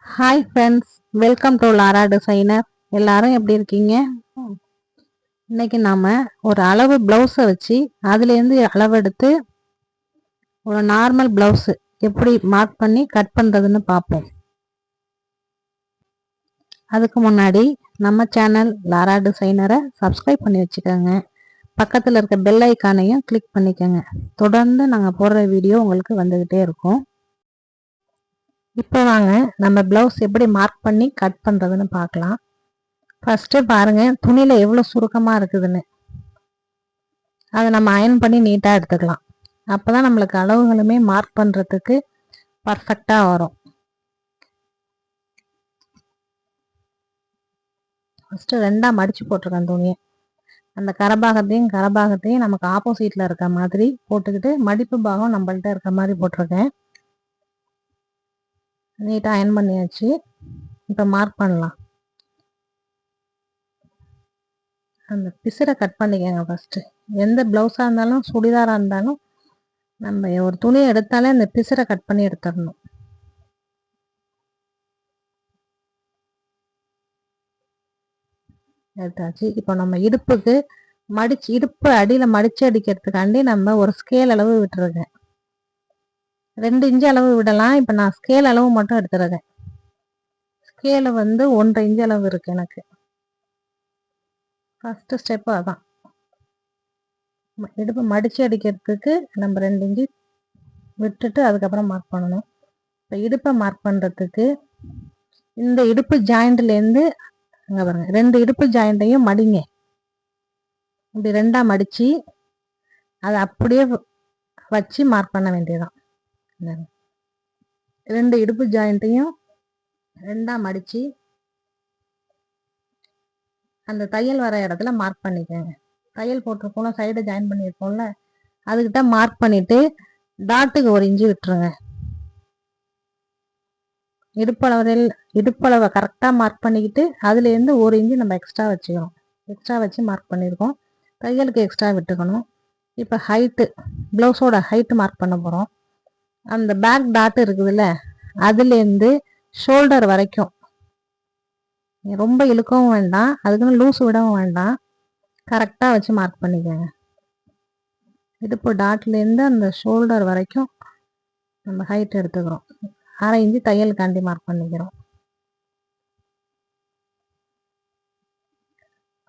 Hi friends, welcome to Lara designer. எல்லாரும் எப்படி இருக்கீங்க? இன்னைக்கு நாம ஒரு அளவு பிளவுஸை வச்சு அதுலேருந்து அளவெடுத்து ஒரு நார்மல் பிளவுஸ் எப்படி மார்க் பண்ணி கட் பண்ணுறதுன்னு பார்ப்போம். அதுக்கு முன்னாடி நம்ம சேனல் லாரா டிசைனரை சப்ஸ்கிரைப் பண்ணி வச்சுக்கோங்க. பக்கத்தில் இருக்க பெல் ஐக்கானையும் கிளிக் பண்ணிக்கோங்க. தொடர்ந்து நாங்கள் போடுற வீடியோ உங்களுக்கு வந்துக்கிட்டே இருக்கும். இப்போ வாங்க நம்ம பிளவுஸ் எப்படி மார்க் பண்ணி கட் பண்ணுறதுன்னு பார்க்கலாம். ஃபஸ்ட்டு பாருங்கள் துணியில் எவ்வளோ சுருக்கமாக இருக்குதுன்னு. அதை நம்ம அயன் பண்ணி நீட்டாக எடுத்துக்கலாம். அப்போ தான் நம்மளுக்கு அளவுகளுமே மார்க் பண்ணுறதுக்கு பர்ஃபெக்டாக வரும். ஃபஸ்ட்டு ரெண்டாக மடித்து போட்டிருக்கேன் துணியை. அந்த கரபாகத்தையும் நமக்கு ஆப்போசிட்டில் இருக்க மாதிரி போட்டுக்கிட்டு மடிப்பு பாகம் நம்மள்ட்ட இருக்க மாதிரி போட்டிருக்கேன். நீட்டாக அயன் பண்ணியாச்சு. இப்போ மார்க் பண்ணலாம். அந்த பிசுரை கட் பண்ணிக்கோங்க. ஃபஸ்ட்டு எந்த ப்ளவுஸாக இருந்தாலும் சுடிதாராக இருந்தாலும் நம்ம ஒரு துணியை எடுத்தாலே அந்த பிசுரை கட் பண்ணி எடுத்துடணும். எடுத்தாச்சு. இப்போ நம்ம இடுப்புக்கு இடுப்பு அடியில் மடித்து அடிக்கிறதுக்காண்டி நம்ம ஒரு ஸ்கேல் அளவு விட்டுருக்கேன். 2 இன்ச்சு அளவு விடலாம். இப்போ நான் ஸ்கேல் அளவு மட்டும் எடுத்துருக்கேன். ஸ்கேலு 1.5 இன்ச்சு அளவு இருக்கு எனக்கு. ஃபஸ்ட்டு ஸ்டெப்பு அதான். இடுப்பு மடித்து அடிக்கிறதுக்கு நம்ம 2 இன்ச்சு விட்டுட்டு அதுக்கப்புறம் மார்க் பண்ணணும். இப்போ இடுப்பை மார்க் பண்ணுறதுக்கு இந்த இடுப்பு ஜாயிண்ட்லேருந்து அங்கே பாருங்க, 2 இடுப்பு ஜாயிண்ட்டையும் மடிங்க. இப்படி 2ஆக மடித்து அதை அப்படியே வச்சு மார்க் பண்ண வேண்டியதான். 2 இடுப்பு ஜாயிண்ட்டையும் 2ஆக மடித்து அந்த தையல் வர இடத்துல மார்க் பண்ணிக்கோங்க. தையல் போட்டிருக்கோம்ல, சைடு ஜாயின் பண்ணியிருக்கோம்ல, அதுக்கிட்ட மார்க் பண்ணிவிட்டு டாட்டுக்கு 1 இன்ச்சு விட்டுருங்க. இடுப்பளவை கரெக்டாக மார்க் பண்ணிக்கிட்டு அதுலேருந்து 1 இன்ச்சு நம்ம எக்ஸ்ட்ரா வச்சுக்கிறோம். எக்ஸ்ட்ரா வச்சு மார்க் பண்ணியிருக்கோம். தையலுக்கு எக்ஸ்ட்ரா விட்டுக்கணும். இப்போ ஹைட்டு, ப்ளவுஸோட ஹைட்டு மார்க் பண்ண போகிறோம். அந்த பேக் டாட்டு இருக்குதுல்ல, அதுலேருந்து ஷோல்டர் வரைக்கும் ரொம்ப இழுக்கவும் வேண்டாம், அதுக்குன்னு லூஸ் விடவும் வேண்டாம். கரெக்டாக வச்சு மார்க் பண்ணிக்கோங்க. இடுப்பு டாட்லேருந்து அந்த ஷோல்டர் வரைக்கும் நம்ம ஹைட் எடுத்துக்கிறோம். 1/2 இன்ச்சு தையலுக்காண்டி மார்க் பண்ணிக்கிறோம்.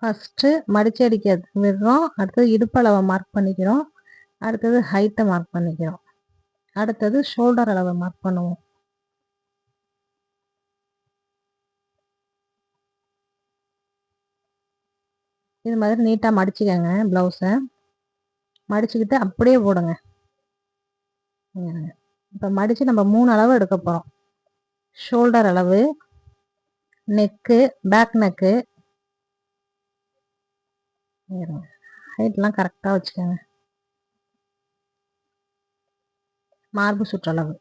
ஃபஸ்ட்டு மடிச்சு அடிக்க விடுறோம். அடுத்தது இடுப்பளவை மார்க் பண்ணிக்கிறோம். அடுத்தது ஹைட்டை மார்க் பண்ணிக்கிறோம். அடுத்தது ஷோல்டர் அளவை மார்க் பண்ணுவோம். இது மாதிரி நீட்டாக மடிச்சுக்கோங்க. ப்ளவுஸை மடிச்சுக்கிட்டு அப்படியே போடுங்க. இப்போ மடித்து நம்ம 3 அளவு எடுக்க போகிறோம். ஷோல்டர் அளவு, நெக்கு, பேக் நெக்கு, ஹைட்லாம் கரெக்டாக வச்சுக்கோங்க. மார்பு சுற்றளவு,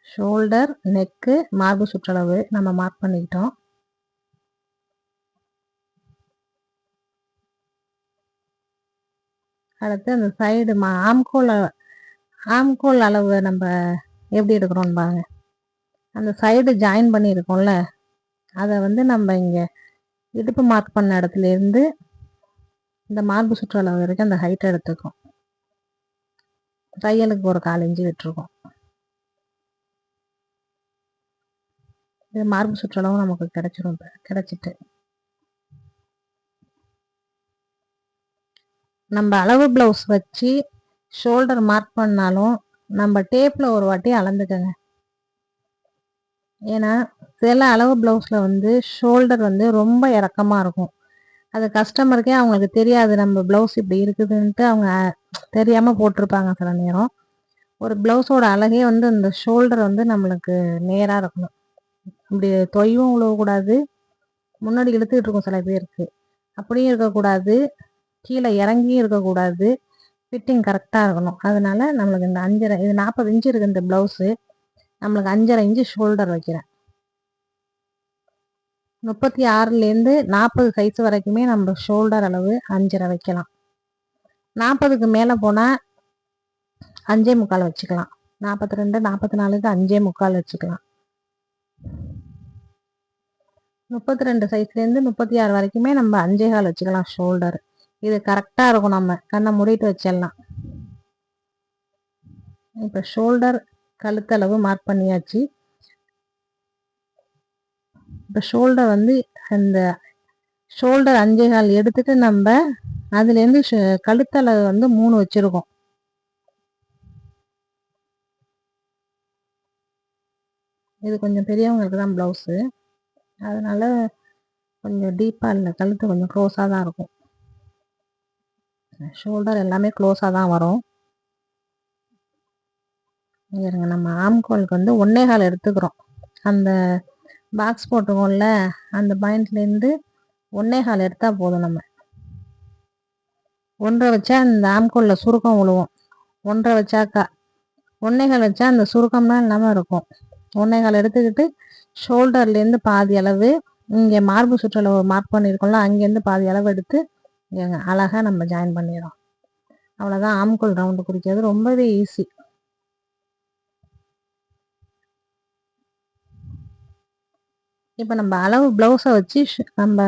ஷோல்டர், நெக்கு, மார்பு சுற்றளவு நம்ம மார்க் பண்ணிக்கிட்டோம். அடுத்து அந்த சைடு ஆம்கோல் அளவு நம்ம எப்படி எடுக்கிறோம்னு பாருங்க. அந்த சைடு ஜாயின் பண்ணியிருக்கோம்ல, அதை நம்ம இங்கே இடுப்பு மார்க் பண்ண இடத்துலேருந்து இந்த மார்பு சுற்றளவு வரைக்கும் அந்த ஹைட்டை எடுத்துக்கும். தையலுக்கு ஒரு 1/4 இன்ச்சு விட்டுருக்கோம். இது மார்பு சுற்றளவும் நமக்கு கிடைச்சிரும். கிடைச்சிட்டு நம்ம அளவு பிளவுஸ் வச்சு ஷோல்டர் மார்க் பண்ணாலும் நம்ம டேப்பில் ஒரு வாட்டி அளந்துக்கங்க. ஏன்னா சில அளவு பிளவுஸில் ஷோல்டர் ரொம்ப இறக்கமாக இருக்கும். அது கஸ்டமருக்கே அவங்களுக்கு தெரியாது நம்ம பிளவுஸ் இப்படி இருக்குதுன்ட்டு. அவங்க தெரியாமல் போட்டிருப்பாங்க. சில நேரம் ஒரு பிளவுஸோட அழகே இந்த ஷோல்டர் நம்மளுக்கு நேராக இருக்கணும். இப்படி தொய்வும் உழவக்கூடாது, முன்னாடி இழுத்துக்கிட்டு இருக்கும் சில பேருக்கு, அப்படியும் இருக்கக்கூடாது, கீழே இறங்கியும் இருக்கக்கூடாது. ஃபிட்டிங் கரெக்டாக இருக்கணும். அதனால நம்மளுக்கு இந்த 5.5, இது 40 இன்ச்சு இருக்குது இந்த ப்ளவுஸு, நம்மளுக்கு 5.5 இன்ச்சு ஷோல்டர் வைக்கிறேன். 36லேருந்து 40 சைஸ் வரைக்குமே நம்ம ஷோல்டர் அளவு 5.5 வைக்கலாம். 40க்கு மேலே போனால் 5.25 வச்சுக்கலாம். 42, 44க்கு 5.25 வச்சுக்கலாம். 32 சைஸ்லேருந்து 36 வரைக்குமே நம்ம 5.25 வச்சுக்கலாம் ஷோல்டர். இது கரெக்டாக இருக்கும். நம்ம கண்ணை மூடிட்டு வச்சிடலாம். இப்போ ஷோல்டர் கழுத்தளவு மார்க் பண்ணியாச்சு. இப்போ ஷோல்டர் வந்து அந்த ஷோல்டர் 5.25 எடுத்துட்டு நம்ம அதுலேருந்து கழுத்தளவு வந்து 3 வச்சுருக்கோம். இது கொஞ்சம் பெரியவங்களுக்கு தான் ப்ளவுஸு, அதனால கொஞ்சம் டீப்பாக இல்லை, கழுத்து கொஞ்சம் க்ளோஸாக தான் இருக்கும். ஷோல்டர் எல்லாமே க்ளோஸாக தான் வரும். இருங்க, நம்ம ஆம்கோலுக்கு வந்து 1.25 எடுத்துக்கிறோம். அந்த பாக்ஸ் போட்டுக்கோம்ல, அந்த பாயிண்ட்லேருந்து 1.25 எடுத்தால் போதும். நம்ம 1.5 வச்சா அந்த ஆம்கோலில் சுருக்கம் விழுவோம். 1.5 வச்சாக்கா 1.25 வச்சா அந்த சுருக்கம்லாம் இல்லாமல் இருக்கும். 1.25 எடுத்துக்கிட்டு ஷோல்டர்லேருந்து பாதி அளவு, இங்கே மார்பு சுற்றளவு மார்க் பண்ணியிருக்கோம்ல, அங்கேருந்து பாதி அளவு எடுத்து அழகாக நம்ம ஜாயின் பண்ணிடுறோம். அவ்வளோதான். ஆம்கோல் ரவுண்டு குறிக்கிறது ரொம்பவே ஈஸி. இப்போ நம்ம அளவு ப்ளவுஸை வச்சு நம்ம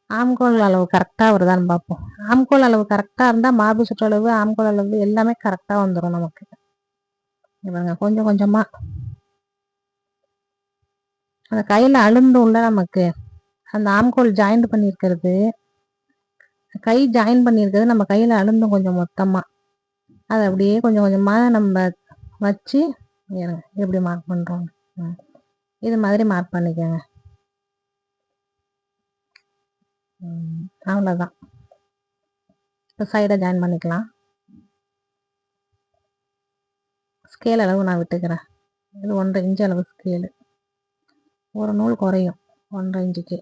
ஆம்கோல் அளவு கரெக்டாக வருதான்னு பார்ப்போம். ஆம்கோல் அளவு கரெக்டாக இருந்தால் மார்பு சுற்றளவு, ஆம்கோல் அளவு எல்லாமே கரெக்டாக வந்துடும் நமக்கு. இவங்க கொஞ்சம் கொஞ்சமாக அந்த கையில் அழுந்தும்ல நமக்கு, அந்த ஆம்கோல் ஜாயிண்ட் பண்ணியிருக்கிறது, கை ஜாயின் பண்ணியிருக்கிறது நம்ம கையில் அழுந்தும் கொஞ்சம் மொத்தமாக. அதை அப்படியே கொஞ்சம் கொஞ்சமாக நம்ம வச்சு எப்படி மார்க் பண்ணுறோம், இது மாதிரி மார்க் பண்ணிக்கோங்க. அவ்வளோதான். இப்போ சைடை ஜாயின் பண்ணிக்கலாம். ஸ்கேல் அளவு நான் விட்டுக்கிறேன். இது 1.5 இன்ச்சு அளவு ஸ்கேலு. ஒரு நூல் குறையும் 1.5 இன்ச்சுக்கு.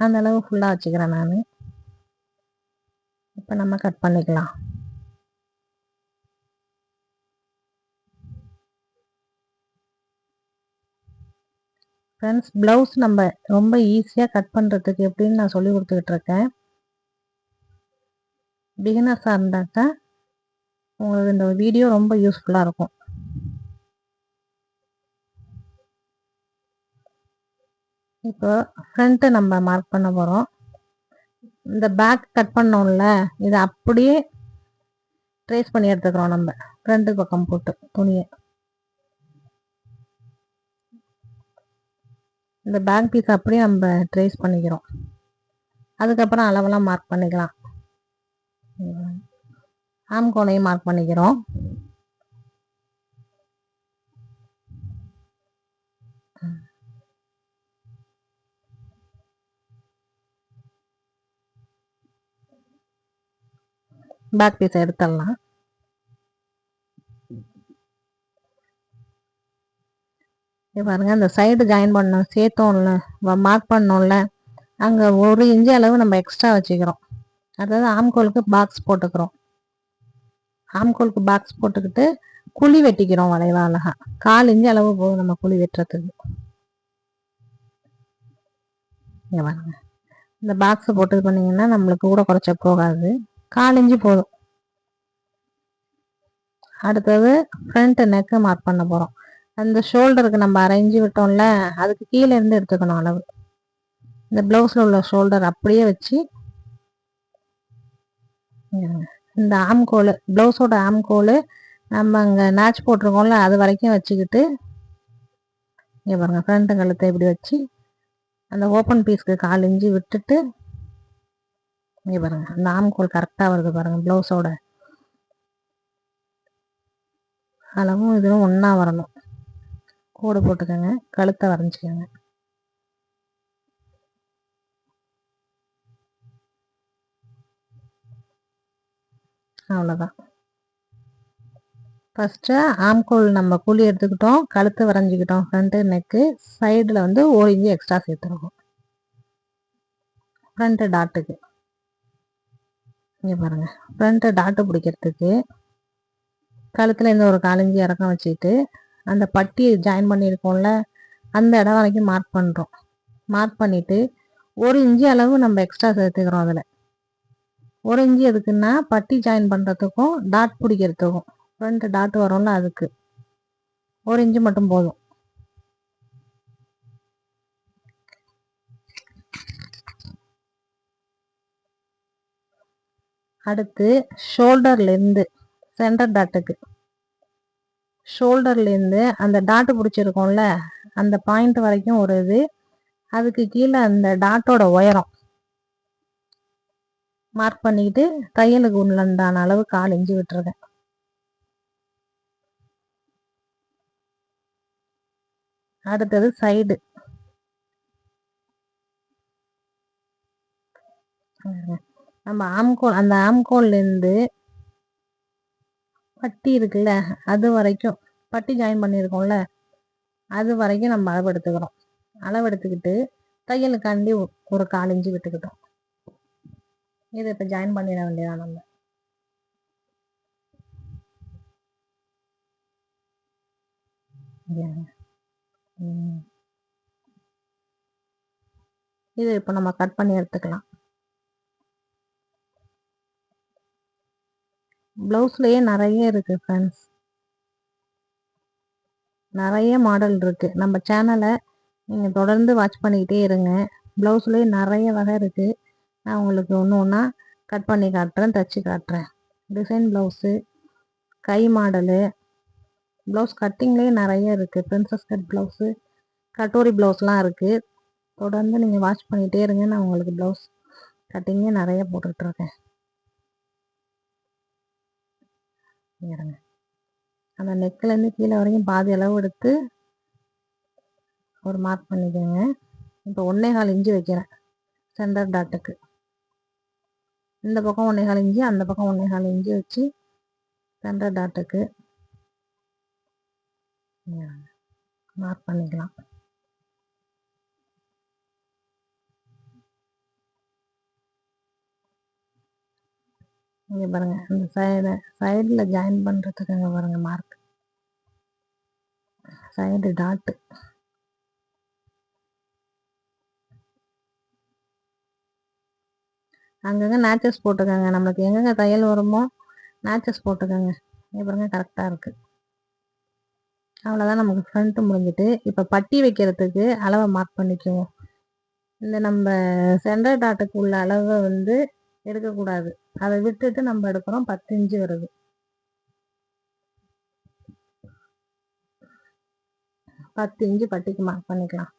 அந்த அளவு ஃபுல்லாக வச்சுக்கிறேன் நான். இப்போ நம்ம கட் பண்ணிக்கலாம். ஃப்ரெண்ட்ஸ், ப்ளவுஸ் நம்ம ரொம்ப ஈஸியாக கட் பண்ணுறதுக்கு எப்படின்னு நான் சொல்லி கொடுத்துக்கிட்டு இருக்கேன். பிகினர்ஸாக இருந்தாக்கா உங்களுக்கு இந்த வீடியோ ரொம்ப யூஸ்ஃபுல்லாக இருக்கும். இப்போ ஃப்ரண்ட்டை நம்ம மார்க் பண்ண போகிறோம். இந்த பேக் கட் பண்ணோம்ல, இதை அப்படியே ட்ரேஸ் பண்ணி எடுத்துக்கிறோம். நம்ம ஃப்ரண்ட்டு பக்கம் போட்டு துணியை இந்த பேக் பீஸ் அப்படியே நம்ம ட்ரேஸ் பண்ணிக்கிறோம். அதுக்கப்புறம் அளவெல்லாம் மார்க் பண்ணிக்கலாம். ஆம்கோலையும் மார்க் பண்ணிக்கிறோம். பேக் பீஸை எடுத்துடலாம். பாருங்க, அந்த சைடு ஜாயின் பண்ணோம், சேர்த்தோம்ல, மார்க் பண்ணோம்ல, அங்கே 1 இன்ச்சு அளவு நம்ம எக்ஸ்ட்ரா வச்சுக்கிறோம். அதாவது ஆம்கோலுக்கு பாக்ஸ் போட்டுக்கிறோம். ஆம்கோலுக்கு பாக்ஸ் போட்டுக்கிட்டு குழி வெட்டிக்கிறோம் வளைவா அழகா. 1/4 இன்ச்சு அளவு போதும் நம்ம குழி வெட்டுறதுக்கு. பாருங்க, இந்த பாக்ஸ் போட்டு பண்ணிங்கன்னா நம்மளுக்கு கூட குறைச்ச போகாது. 1/4 இன்ச்சு போதும். அடுத்தது ஃப்ரண்ட் நெக்கு மார்க் பண்ண போகிறோம். அந்த ஷோல்டருக்கு நம்ம 1/2 இன்ச்சு விட்டோம்ல, அதுக்கு கீழே இருந்து எடுத்துக்கணும் அளவு. இந்த ப்ளவுஸில் உள்ள ஷோல்டர் அப்படியே வச்சு இந்த ஆம்கோல், ப்ளவுஸோட ஆம்கோல் நம்ம அங்கே நாச் போட்டிருக்கோம்ல, அது வரைக்கும் வச்சுக்கிட்டு இங்கே பாருங்க, ஃப்ரண்ட்டு கழுத்தை இப்படி வச்சு அந்த ஓப்பன் பீஸ்க்கு 1/4 இன்ச்சு விட்டுட்டு இங்கே பாருங்க, அந்த ஆம்கோல் கரெக்டாக வருது பாருங்க. ப்ளவுஸோட அளவும் இதுவும் ஒன்றா வரணும். கோடு போட்டுக்கோங்க, கழுத்தை வரைஞ்சிக்கோங்க. அவ்வளோதான். ஃபஸ்ட்டு ஆம்கோல் நம்ம குழி எடுத்துக்கிட்டோம், கழுத்து வரைஞ்சிக்கிட்டோம், ஃப்ரண்ட்டு நெக்கு, சைடில் வந்து 1 இன்ச்சு எக்ஸ்ட்ரா சேர்த்துருக்கோம் ஃப்ரண்ட்டு டாட்டுக்கு. இங்கே பாருங்கள், ஃப்ரண்ட்டு டாட்டு பிடிக்கிறதுக்கு கழுத்தில் இந்த ஒரு 1/4 இன்ச்சு இறக்கம் வச்சுக்கிட்டு அந்த பட்டியை ஜாயின் பண்ணியிருக்கோம்ல, அந்த இடம் வரைக்கும் மார்க் பண்ணுறோம். மார்க் பண்ணிவிட்டு 1 இன்ச்சு அளவு நம்ம எக்ஸ்ட்ரா சேர்த்துக்கிறோம். அதில் 1 இன்ச்சு எதுக்குன்னா பட்டி ஜாயின் பண்ணுறதுக்கும் டாட் பிடிக்கிறதுக்கும் ஃப்ரண்ட் டாட் வரும்ல அதுக்கு 1 இன்ச்சு மட்டும் போதும். அடுத்து ஷோல்டர்லேருந்து சென்டர் டாட்டுக்கு ஷோல்டர்லேருந்து அந்த டாட்டு பிடிச்சிருக்கோம்ல அந்த பாயிண்ட் வரைக்கும் ஒரு இது, அதுக்கு கீழே அந்த டாட்டோட உயரம் மார்க் பண்ணிக்கிட்டு தையலுக்கு உள்ளந்தான அளவு 1/4 இன்ச்சு விட்டுருக்கேன். அடுத்தது சைடு நம்ம ஆம்கோல், அந்த ஆம்கோல்லேருந்து பட்டி இருக்குல்ல அது வரைக்கும், பட்டி ஜாயின் பண்ணியிருக்கோம்ல அது வரைக்கும் நம்ம அளவு எடுத்துக்கிறோம். அளவு எடுத்துக்கிட்டு தையலுக்காண்டி ஒரு 1/4 இன்ச்சு விட்டுக்கிட்டோம். இதை இப்போ ஜாயின் பண்ணிட வேண்டியதான் நம்ம. இது இப்போ நம்ம கட் பண்ணி எடுத்துக்கலாம். ப்ளவுஸ்லேயே நிறைய இருக்குது ஃப்ரெண்ட்ஸ், நிறைய மாடல் இருக்குது. நம்ம சேனலை நீங்கள் தொடர்ந்து வாட்ச் பண்ணிக்கிட்டே இருங்க. ப்ளவுஸ்லேயே நிறைய வகை இருக்குது. நான் உங்களுக்கு ஒன்று ஒன்றா கட் பண்ணி காட்டுறேன், தச்சு காட்டுறேன். டிசைன் ப்ளவுஸு, கை மாடலு, ப்ளவுஸ் கட்டிங்லேயே நிறைய இருக்குது. பிரின்சஸ் கட் ப்ளவுஸு, கட்டோரி ப்ளவுஸ்லாம் இருக்குது. தொடர்ந்து நீங்கள் வாட்ச் பண்ணிகிட்டே இருங்க. நான் உங்களுக்கு ப்ளவுஸ் கட்டிங்கே நிறைய போட்டுட்ருக்கேன். அந்த நெக்கிலேருந்து கீழே வரைக்கும் பாதி அளவு எடுத்து ஒரு மார்க் பண்ணிக்கோங்க. இப்போ 1/4 இன்ச்சு வைக்கிறேன் சென்டர் டாட்டுக்கு. இந்த பக்கம் 1/4 இன்ச்சு, அந்த பக்கம் 1/4 இன்ச்சு வச்சு சென்டர் டாட்டுக்கு மார்க் பண்ணிக்கலாம். இங்கே பாருங்க, இந்த சைடில் ஜாயின் பண்ணுறதுக்குங்க பாருங்க மார்க், சைடு டாட்டு. அங்கங்கே நேச்சஸ் போட்டுக்கோங்க. நம்மளுக்கு எங்கெங்கே தையல் வருமோ நேச்சஸ் போட்டுக்கோங்க. இங்கே பாருங்க கரெக்டாக இருக்குது. அவ்வளோதான், நமக்கு ஃப்ரண்ட்டு முடிஞ்சிட்டு. இப்போ பட்டி வைக்கிறதுக்கு அளவை மார்க் பண்ணிக்குவோம். இந்த நம்ம சென்டர் டாட்டுக்கு உள்ள அளவை வந்து எடுக்கக்கூடாது, அதை விட்டுட்டு நம்ம எடுக்கிறோம். 10 இன்ச்சு வருது. 10 இன்ச்சு பட்டிக்கு மார்க் பண்ணிக்கலாம்.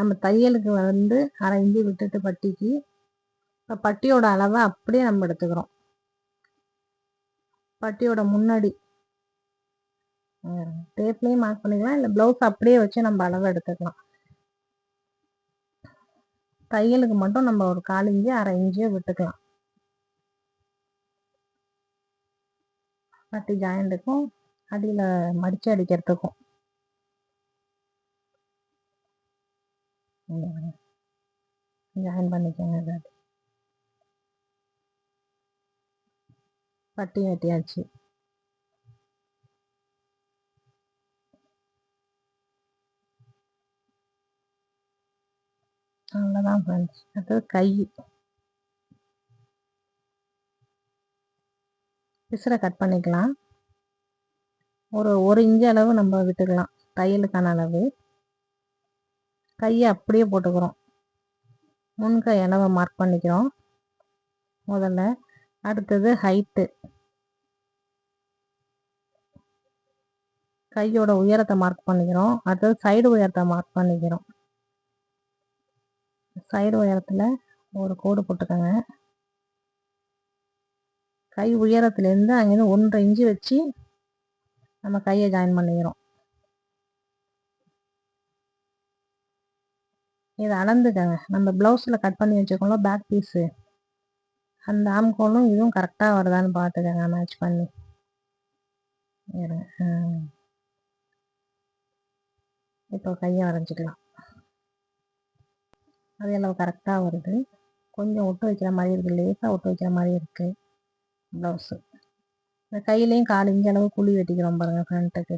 நம்ம தையலுக்கு வந்து 1/2 இன்ச்சு விட்டுட்டு பட்டிக்கு, இப்போ பட்டியோட அளவை அப்படியே நம்ம எடுத்துக்கிறோம். பட்டியோட முன்னாடி டேப்லேயும் மார்க் பண்ணிக்கலாம், இல்லை ப்ளவுஸ் அப்படியே வச்சு நம்ம அளவை எடுத்துக்கலாம். தையலுக்கு மட்டும் நம்ம ஒரு 1/4 இன்ச்சு 1/2 இன்ச்சோ விட்டுக்கலாம். பட்டி ஜாயிண்ட்டுக்கும் அடியில் மடித்து அடிக்கிறதுக்கும் ஜாயின் பண்ணிக்கோங்க. பட்டி வெட்டியாச்சு. அவ்வளோதான் ஃப்ரெண்ட்ஸ். அடுத்தது கை பிசுரை கட் பண்ணிக்கலாம். ஒரு இன்ச்சு அளவு நம்ம விட்டுக்கலாம் தையலுக்கான அளவு. கையை அப்படியே போட்டுக்கிறோம். முன்கை அளவை மார்க் பண்ணிக்கிறோம் முதல்ல. அடுத்தது ஹைட்டு, கையோட உயரத்தை மார்க் பண்ணிக்கிறோம். அடுத்தது சைடு உயரத்தை மார்க் பண்ணிக்கிறோம். சைடு உயரத்தில் ஒரு கோடு போட்டுக்கோங்க. கை உயரத்துலேருந்து அங்கேருந்து 1/2 இன்ச்சு வச்சு நம்ம கையை ஜாயின் பண்ணிக்கிறோம். இதை அளந்துக்கங்க. நம்ம ப்ளவுஸில் கட் பண்ணி வச்சுக்கோங்களா பேக் பீஸு, அந்த ஆம்கோலும் இதுவும் கரெக்டாக வருதான்னு பார்த்துக்கங்க மேட்ச் பண்ணி. இப்போ கையை வரைஞ்சிக்கலாம். அது எல்லாம் கரெக்டாக வருது. கொஞ்சம் ஒட்டு வைக்கிற மாதிரி இருக்குது, லேசாக ஒட்டு வைக்கிற மாதிரி இருக்குது ப்ளவுஸு. இந்த கையிலையும் 1/4 இன்ச்சு அளவு குழி வெட்டிக்கிறோம் பாருங்கள். ஃப்ரண்ட்டுக்கு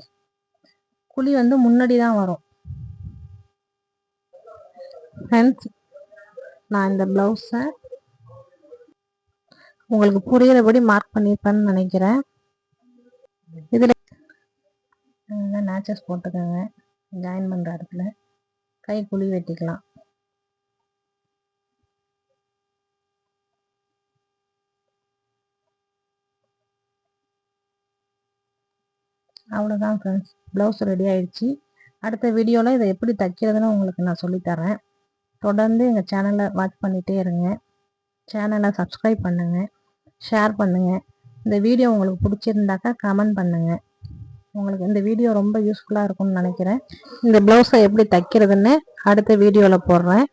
குழி வந்து முன்னாடி தான் வரும். ஃப்ரெண்ட்ஸ், நான் இந்த ப்ளவுஸை உங்களுக்கு புரியிறபடி மார்க் பண்ணியிருப்பேன்னு நினைக்கிறேன். இதில் நேச்சஸ் போட்டுக்கோங்க. ஜாயின் பண்ணுற இடத்துல கை குழி வெட்டிக்கலாம். அவ்வளோதான் ஃப்ரெண்ட்ஸ், ப்ளவுஸ் ரெடி ஆயிடுச்சு. அடுத்த வீடியோவில் இதை எப்படி தைக்கிறதுன்னு உங்களுக்கு நான் சொல்லித்தரேன். தொடர்ந்து எங்கள் சேனலை வாட்ச் பண்ணிகிட்டே இருங்க. சேனலை சப்ஸ்கிரைப் பண்ணுங்கள், ஷேர் பண்ணுங்கள். இந்த வீடியோ உங்களுக்கு பிடிச்சிருந்தாக்கா கமெண்ட் பண்ணுங்கள். உங்களுக்கு இந்த வீடியோ ரொம்ப யூஸ்ஃபுல்லாக இருக்கும்னு நினைக்கிறேன். இந்த ப்ளவுஸை எப்படி தைக்கிறதுன்னு அடுத்த வீடியோவில் போடுறேன்.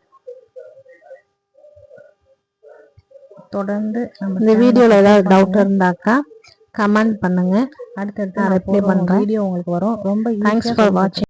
தொடர்ந்து இந்த வீடியோவில் ஏதாவது டவுட் இருந்தாக்கா கமெண்ட் பண்ணுங்கள். அடுத்தடுத்து நான் ரிப்ளை பண்ணுறேன். வீடியோ உங்களுக்கு வரும். ரொம்ப தேங்க்ஸ் ஃபார் வாட்சிங்.